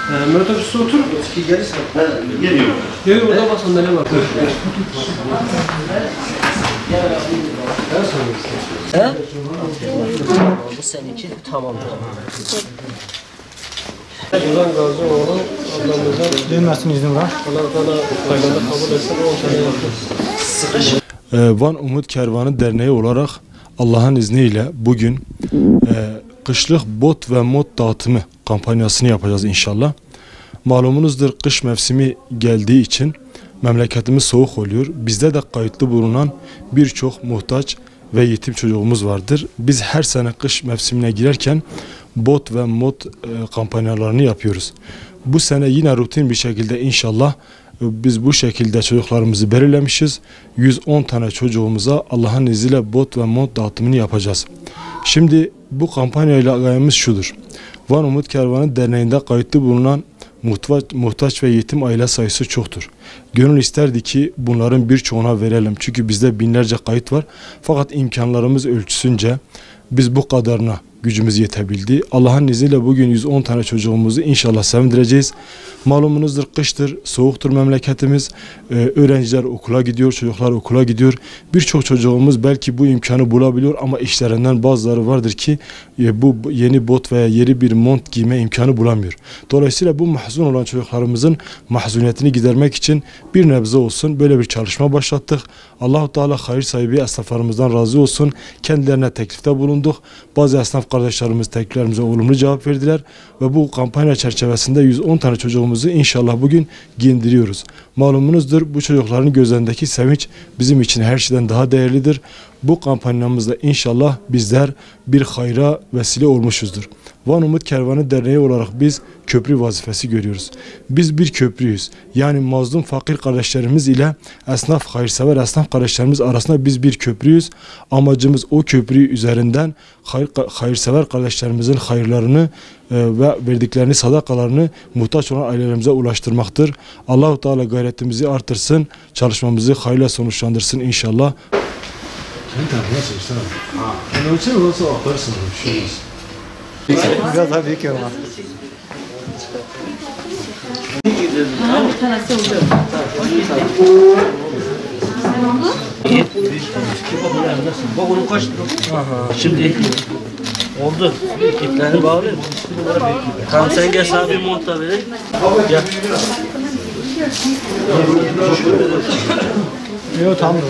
Otobüste otur. Gelirsen. Geliyor. Geliyor, orada bas sandalye var. He? Bu seninki tamamdır. Buradan Gazi oğlu ablamızdan Dönmesin izin var. Allah Teala hayırlı kabul etsin. 10 sene yaptı. Van Umut Kervanı Derneği olarak Allah'ın izniyle bugün kışlık bot ve mod dağıtımı kampanyasını yapacağız inşallah. Malumunuzdur, kış mevsimi geldiği için memleketimiz soğuk oluyor. Bizde de kayıtlı bulunan birçok muhtaç ve yetim çocuğumuz vardır. Biz her sene kış mevsimine girerken bot ve mod kampanyalarını yapıyoruz. Bu sene yine rutin bir şekilde inşallah biz bu şekilde çocuklarımızı belirlemişiz. 110 tane çocuğumuza Allah'ın izniyle bot ve mod dağıtımını yapacağız. Şimdi bu kampanyayla gayemiz şudur. Van Umut Kervanı Derneği'nde kayıtlı bulunan muhtaç ve yetim aile sayısı çoktur. Gönül isterdi ki bunların birçoğuna verelim. Çünkü bizde binlerce kayıt var. Fakat imkanlarımız ölçüsünce biz bu kadarına gücümüz yetebildi. Allah'ın izniyle bugün 110 tane çocuğumuzu inşallah sevindireceğiz. Malumunuzdur, kıştır, soğuktur memleketimiz. Öğrenciler okula gidiyor, çocuklar okula gidiyor. Birçok çocuğumuz belki bu imkanı bulabiliyor ama işlerinden bazıları vardır ki bu yeni bot veya yeni bir mont giyme imkanı bulamıyor. Dolayısıyla bu mahzun olan çocuklarımızın mahzuniyetini gidermek için bir nebze olsun böyle bir çalışma başlattık. Allah-u Teala hayır sahibi esnaflarımızdan razı olsun. Kendilerine teklifte bulunduk. Bazı esnaf kardeşlerimiz tekliflerimize olumlu cevap verdiler ve bu kampanya çerçevesinde 110 tane çocuğumuzu inşallah bugün giyindiriyoruz. Malumunuzdur, bu çocukların gözlerindeki sevinç bizim için her şeyden daha değerlidir. Bu kampanyamızda inşallah bizler bir hayra vesile olmuşuzdur. Van Umut Kervanı Derneği olarak biz köprü vazifesi görüyoruz. Biz bir köprüyüz. Yani mazlum fakir kardeşlerimiz ile esnaf, hayırsever esnaf kardeşlerimiz arasında biz bir köprüyüz. Amacımız o köprü üzerinden hayırsever kardeşlerimizin hayırlarını ve verdiklerini, sadakalarını muhtaç olan ailelerimize ulaştırmaktır. Allah-u Teala gayretimizi artırsın, çalışmamızı hayırla sonuçlandırsın inşallah. Biraz daha büyük yorma. Bak onu kaç lira? Şimdi oldu. İplerini bağlayayım. Tamam, sen gel sana bir monta vereyim. Gel. Yok tam da.